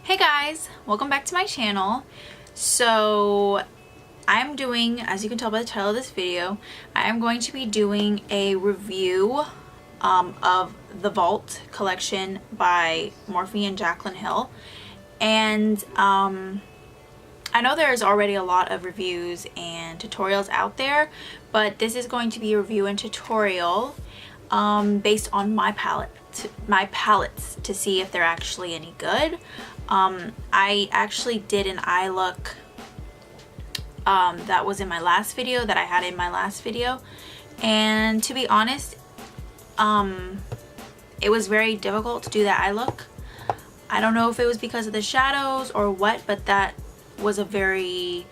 Hey guys, welcome back to my channel. So I'm doing, as you can tell by the title of this video, I am going to be doing a review of the Vault collection by Morphe and Jaclyn Hill. And I know there's already a lot of reviews and tutorials out there, but this is going to be a review and tutorial based on my palettes to see if they're actually any good. I actually did an eye look that was in my last video, that I had in my last video, and to be honest, it was very difficult to do that eye look. I don't know if it was because of the shadows or what, but that was a very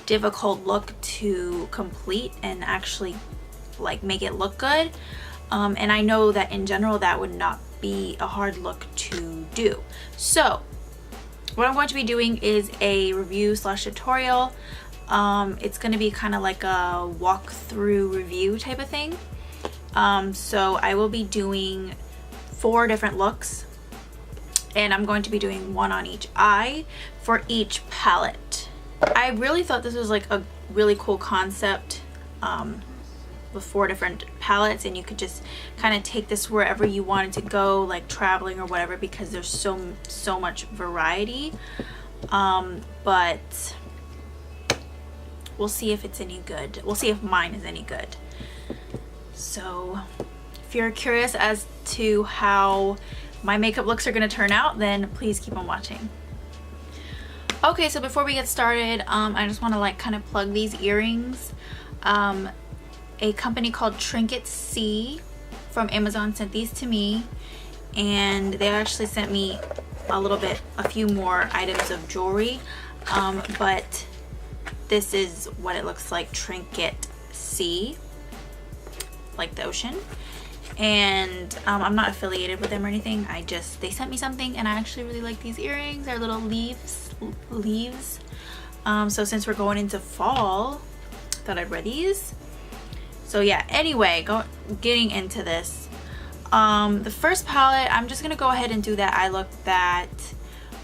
difficult look to complete and actually like make it look good. And I know that in general that would not be a hard look to do. So what I'm going to be doing is a review slash tutorial. It's going to be kind of like a walkthrough review type of thing. So I will be doing 4 different looks, and I'm going to be doing one on each eye for each palette. I really thought this was like a really cool concept with 4 different palettes, and you could just kind of take this wherever you wanted to go, like traveling or whatever, because there's so much variety. But we'll see if it's any good. We'll see if mine is any good. So if you're curious as to how my makeup looks are going to turn out, then please keep on watching. Okay, so before we get started, I just want to like kind of plug these earrings. A company called Trinket C from Amazon sent these to me, and they actually sent me a few more items of jewelry, but this is what it looks like. Trinket C, like the ocean. And I'm not affiliated with them or anything. They sent me something, and I actually really like these earrings. They're little leaves. So since we're going into fall, I thought I'd wear these. So yeah, anyway, getting into this. The first palette, I'm just gonna go ahead and do that eye look that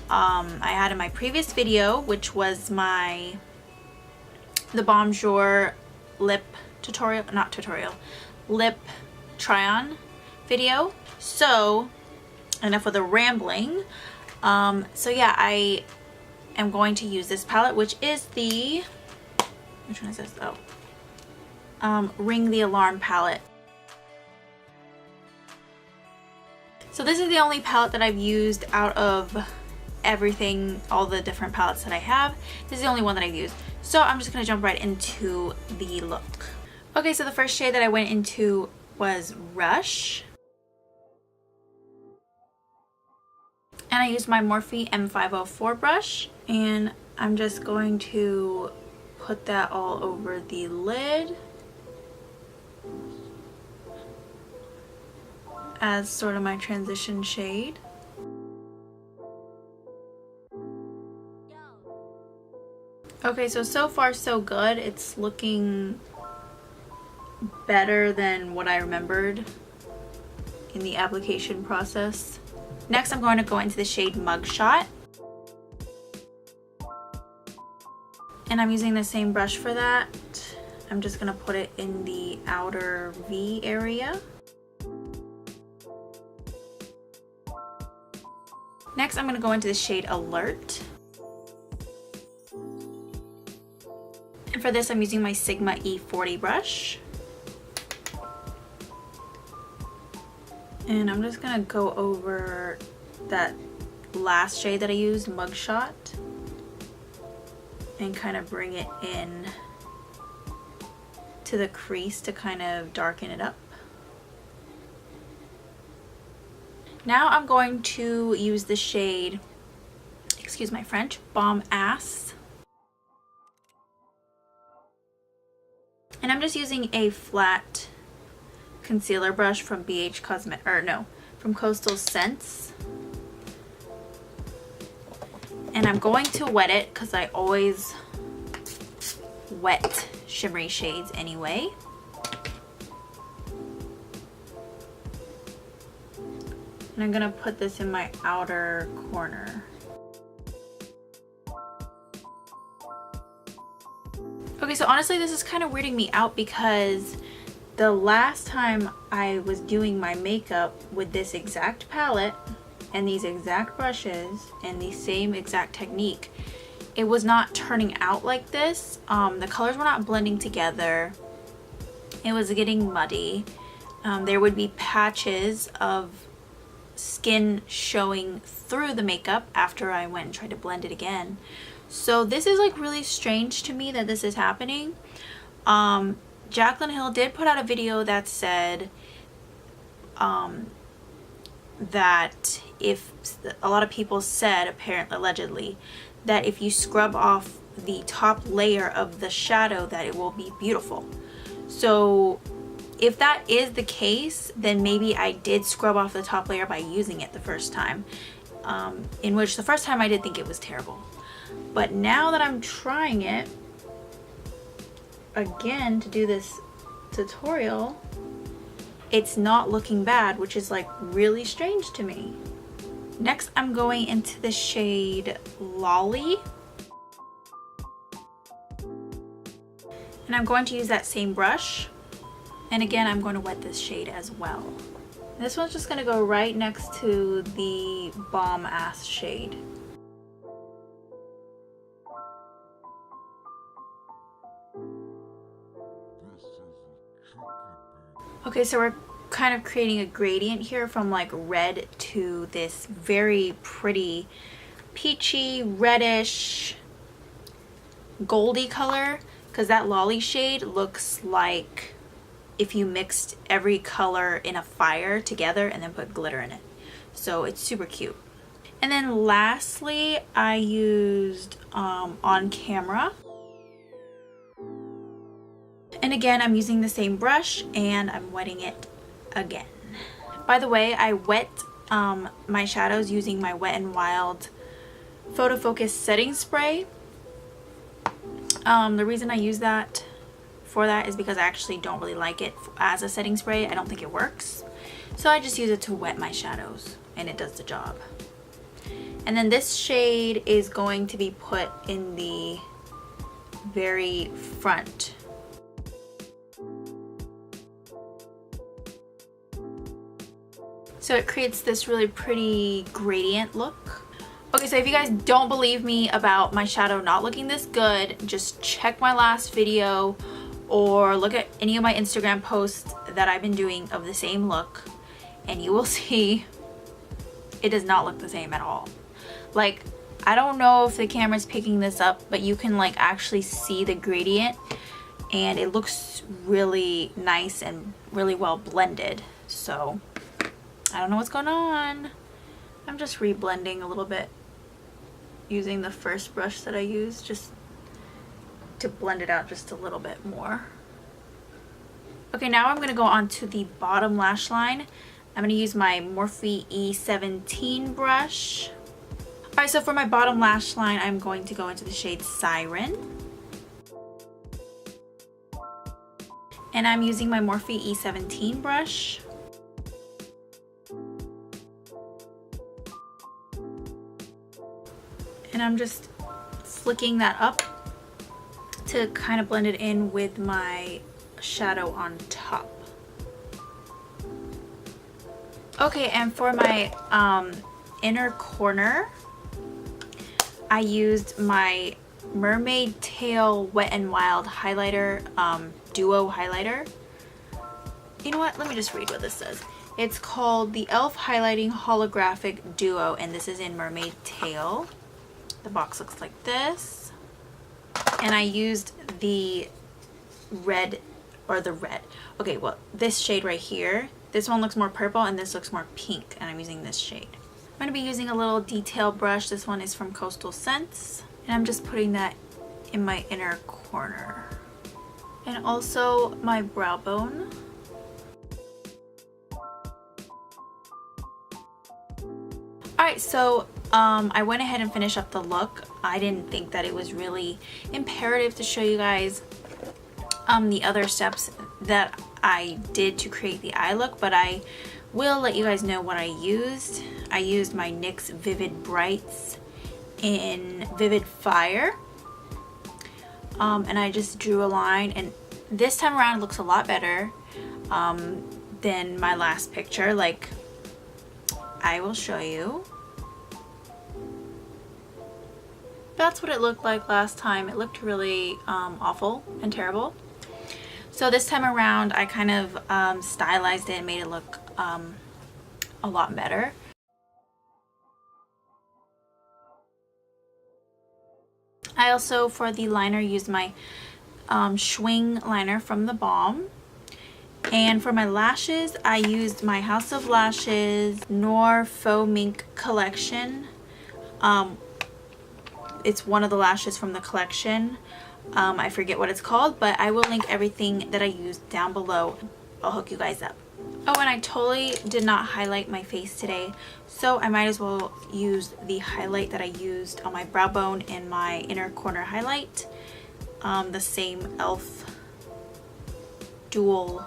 I had in my previous video, which was the Balm lip tutorial, lip try-on video. So enough of the rambling. So yeah, I am going to use this palette, which is which one is this? Ring the Alarm palette. So this is the only palette that I've used out of everything, all the different palettes that I have. This is the only one that I've used. So I'm just gonna jump right into the look. Okay, so the first shade that I went into was Rush. And I used my Morphe M504 brush, and I'm just going to put that all over the lid as sort of my transition shade. Okay, so far so good. It's looking better than what I remembered in the application process. Next, I'm going to go into the shade Mugshot, and I'm using the same brush for that. I'm just gonna put it in the outer V area. Next, I'm gonna go into the shade Alert. And for this, I'm using my Sigma E40 brush. And I'm just gonna go over that last shade that I used, Mugshot, and kind of bring it in to the crease to kind of darken it up. Now I'm going to use the shade, excuse my French, Balm Ass. And I'm just using a flat concealer brush from from Coastal Scents. And I'm going to wet it because I always wet shimmery shades anyway. And I'm gonna put this in my outer corner. Okay, so honestly this is kind of weirding me out because the last time I was doing my makeup with this exact palette and these exact brushes and the same exact technique, it was not turning out like this. The colors were not blending together. It was getting muddy. There would be patches of skin showing through the makeup after I went and tried to blend it again. So this is like really strange to me that this is happening. Jaclyn Hill did put out a video that said that if a lot of people said, apparently allegedly, that if you scrub off the top layer of the shadow that it will be beautiful. So if that is the case, then maybe I did scrub off the top layer by using it the first time, in which the first time I did think it was terrible. But now that I'm trying it again to do this tutorial, it's not looking bad, which is like really strange to me. Next, I'm going into the shade Lolli. And I'm going to use that same brush. And again, I'm going to wet this shade as well. This one's just going to go right next to the Balm ass shade. Okay, so we're kind of creating a gradient here from like red to this very pretty peachy, reddish, goldy color, because that Lolli shade looks like if you mixed every color in a fire together and then put glitter in it. So it's super cute. And then lastly, I used On Camera. And again, I'm using the same brush and I'm wetting it again. By the way, I wet my shadows using my Wet n Wild Photo Focus setting spray. The reason I use that for that is because I actually don't really like it as a setting spray. I don't think it works. So I just use it to wet my shadows and it does the job. And then this shade is going to be put in the very front. So it creates this really pretty gradient look. Okay, so if you guys don't believe me about my shadow not looking this good, just check my last video or look at any of my Instagram posts that I've been doing of the same look and you will see it does not look the same at all. Like, I don't know if the camera's picking this up, but you can like actually see the gradient and it looks really nice and really well blended. So I don't know what's going on. I'm just reblending a little bit using the first brush that I used just to blend it out just a little bit more. Okay, now I'm going to go on to the bottom lash line. I'm going to use my Morphe E17 brush. Alright, so for my bottom lash line, I'm going to go into the shade Siren. And I'm using my Morphe E17 brush. And I'm just flicking that up to kind of blend it in with my shadow on top. Okay, and for my inner corner, I used my Mermaid Tail Wet n Wild highlighter, duo highlighter. You know what? Let me just read what this says. It's called the E.L.F. Highlighting Holographic Duo, and this is in Mermaid Tail. The box looks like this. And I used the red, or the red. Okay, well, this shade right here. This one looks more purple and this looks more pink, and I'm using this shade. I'm going to be using a little detail brush. This one is from Coastal Scents. And I'm just putting that in my inner corner. And also my brow bone. Alright, so I went ahead and finished up the look. I didn't think that it was really imperative to show you guys the other steps that I did to create the eye look, but I will let you guys know what I used. I used my NYX Vivid Brights in Vivid Fire. and I just drew a line, and this time around it looks a lot better than my last picture. Like, I will show you. That's what it looked like last time. It looked really awful and terrible. So this time around I kind of stylized it and made it look a lot better. I also, for the liner, used my Schwing liner from the Balm. And for my lashes, I used my House of Lashes Noir Faux Mink collection. It's one of the lashes from the collection. I forget what it's called, but I will link everything that I used down below. I'll hook you guys up. Oh, and I totally did not highlight my face today, so I might as well use the highlight that I used on my brow bone and my inner corner highlight. The same E.L.F. Duo.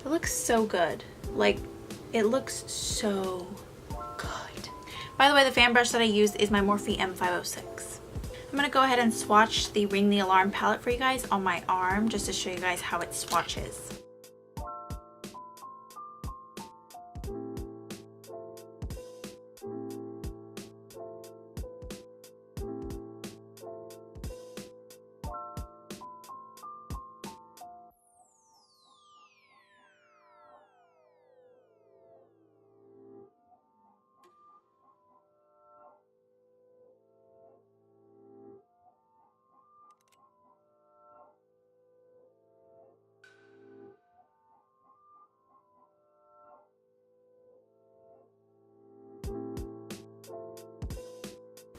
It looks so good. Like, it looks so good. By the way, the fan brush that I used is my Morphe M506. I'm going to go ahead and swatch the Ring the Alarm palette for you guys on my arm, just to show you guys how it swatches.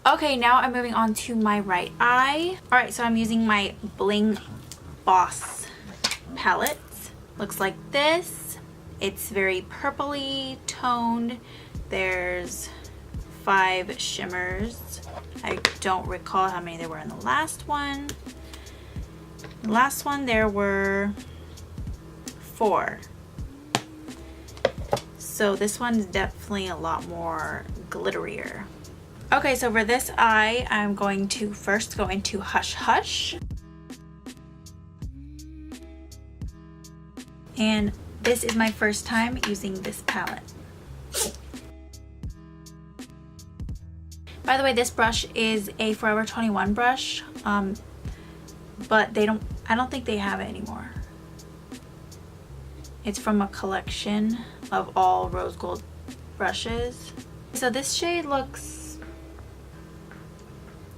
Okay, now I'm moving on to my right eye. Alright, so I'm using my Bling Boss palette. Looks like this. It's very purpley toned. There's 5 shimmers. I don't recall how many there were in the last one. The last one there were 4. So this one's definitely a lot more glitterier. Okay, so for this eye, I'm going to first go into Hush Hush. And this is my first time using this palette. By the way, this brush is a Forever 21 brush, but I don't think they have it anymore. It's from a collection of all rose gold brushes. So this shade looks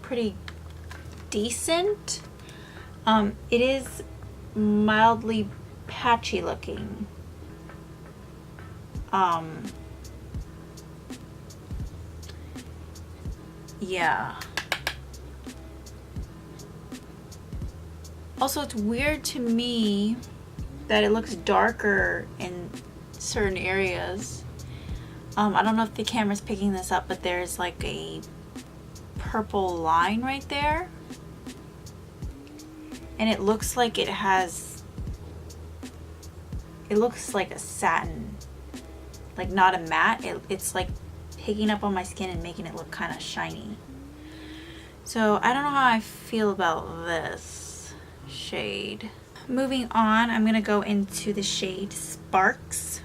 pretty decent. It is mildly patchy looking. Yeah. Also, it's weird to me that it looks darker in certain areas. I don't know if the camera's picking this up, but there's like a purple line right there, and it looks like it looks like a satin, like not a matte. It's like picking up on my skin and making it look kind of shiny. So I don't know how I feel about this shade. Moving on, I'm gonna go into the shade Sparks,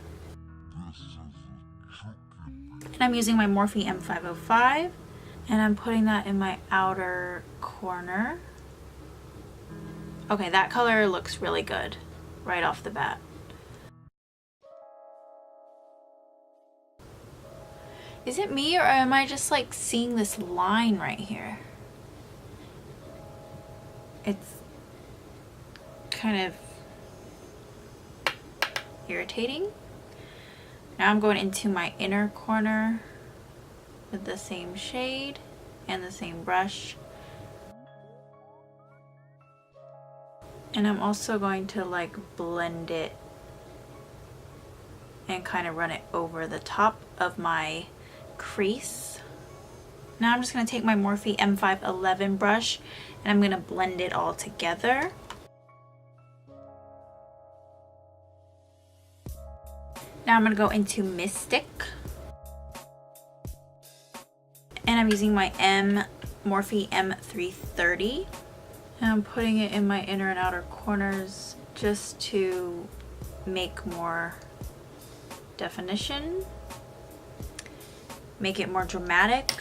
and I'm using my Morphe M505. And I'm putting that in my outer corner. Okay, that color looks really good right off the bat. Is it me, or am I just like seeing this line right here? It's kind of irritating. Now I'm going into my inner corner with the same shade and the same brush. And I'm also going to like blend it and kind of run it over the top of my crease. Now I'm just going to take my Morphe M511 brush and I'm going to blend it all together. Now I'm going to go into Mystic. I'm using my Morphe M330. And I'm putting it in my inner and outer corners just to make more definition, make it more dramatic.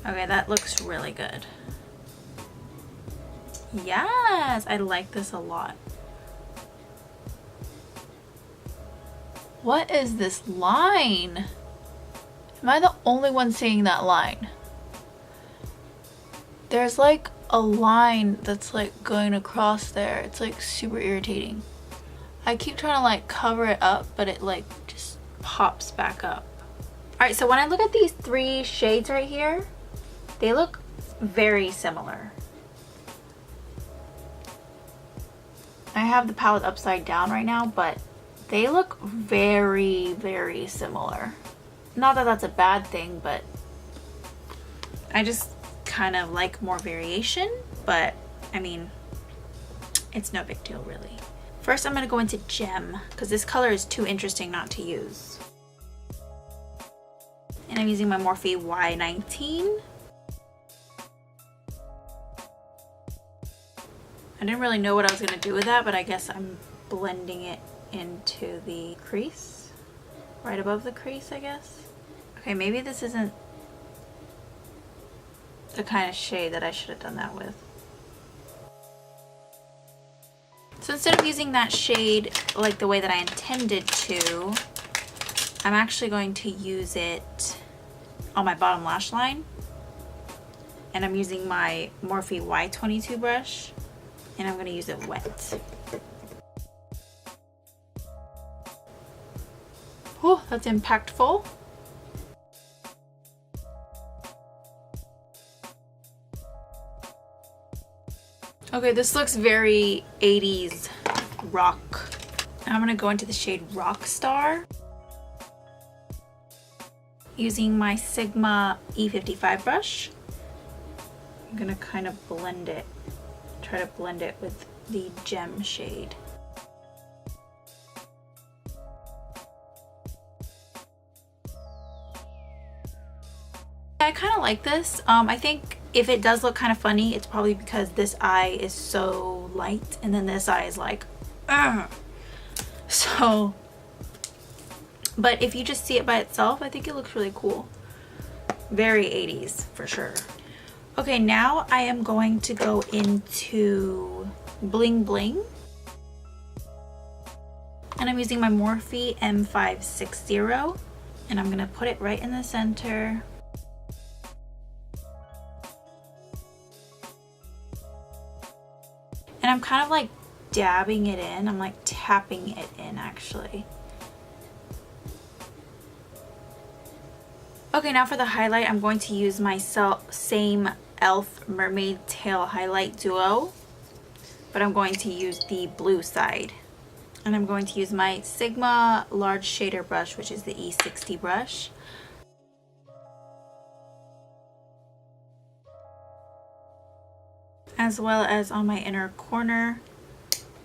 Okay, that looks really good. Yes, I like this a lot. What is this line? Am I the only one seeing that line? There's like a line that's like going across there. It's like super irritating. I keep trying to like cover it up, but it like just pops back up. All right, so when I look at these 3 shades right here, they look very similar. I have the palette upside down right now, but they look very, very similar. Not that that's a bad thing, but I just kind of like more variation, but I mean, it's no big deal really. First, I'm gonna go into Gem because this color is too interesting not to use. And I'm using my Morphe Y19. I didn't really know what I was gonna do with that, but I guess I'm blending it into the crease, right above the crease, I guess. Okay, maybe this isn't the kind of shade that I should have done that with. So instead of using that shade like the way that I intended to, I'm actually going to use it on my bottom lash line. And I'm using my Morphe Y22 brush, and I'm going to use it wet. Oh, that's impactful. Okay, this looks very 80s rock. I'm gonna go into the shade Rockstar. Using my Sigma E55 brush. I'm gonna kind of blend it. Try to blend it with the Gem shade. I kind of like this. I think if it does look kind of funny, it's probably because this eye is so light and then this eye is like, so, but if you just see it by itself, I think it looks really cool. Very 80s for sure. Okay, now I am going to go into Bling Bling. And I'm using my Morphe M504. And I'm gonna put it right in the center. And I'm kind of like dabbing it in. I'm like tapping it in actually. Okay, now for the highlight, I'm going to use my same E.L.F. Mermaid Tail Highlight Duo. But I'm going to use the blue side. And I'm going to use my Sigma large shader brush, which is the E60 brush. As well as on my inner corner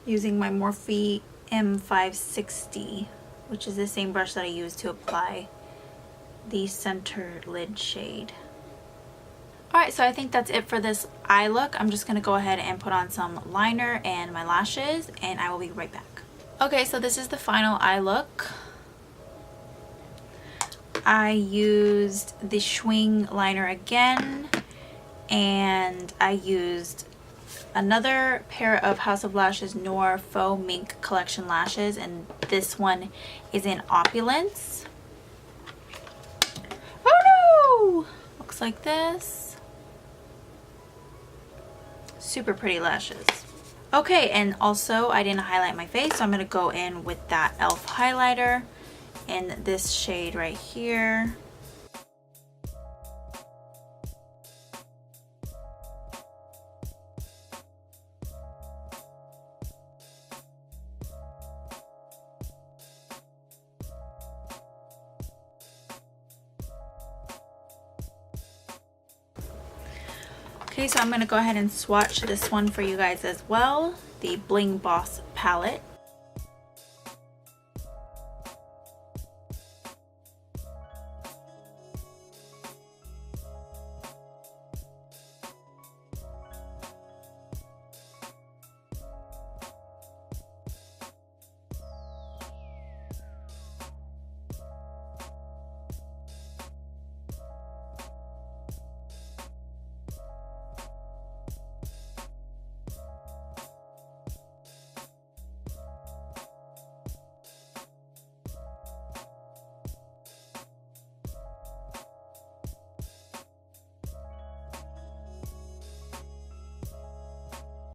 using my Morphe M560, which is the same brush that I used to apply the center lid shade. Alright, so I think that's it for this eye look. I'm just going to go ahead and put on some liner and my lashes, and I will be right back. Okay, so this is the final eye look. I used the Schwing liner again, and I used another pair of House of Lashes Noir Faux Mink collection lashes, and this one is in Opulence. Oh no! Looks like this. Super pretty lashes. Okay, and also I didn't highlight my face, so I'm going to go in with that E.L.F. highlighter in this shade right here. Okay, so I'm going to go ahead and swatch this one for you guys as well, the Bling Boss palette.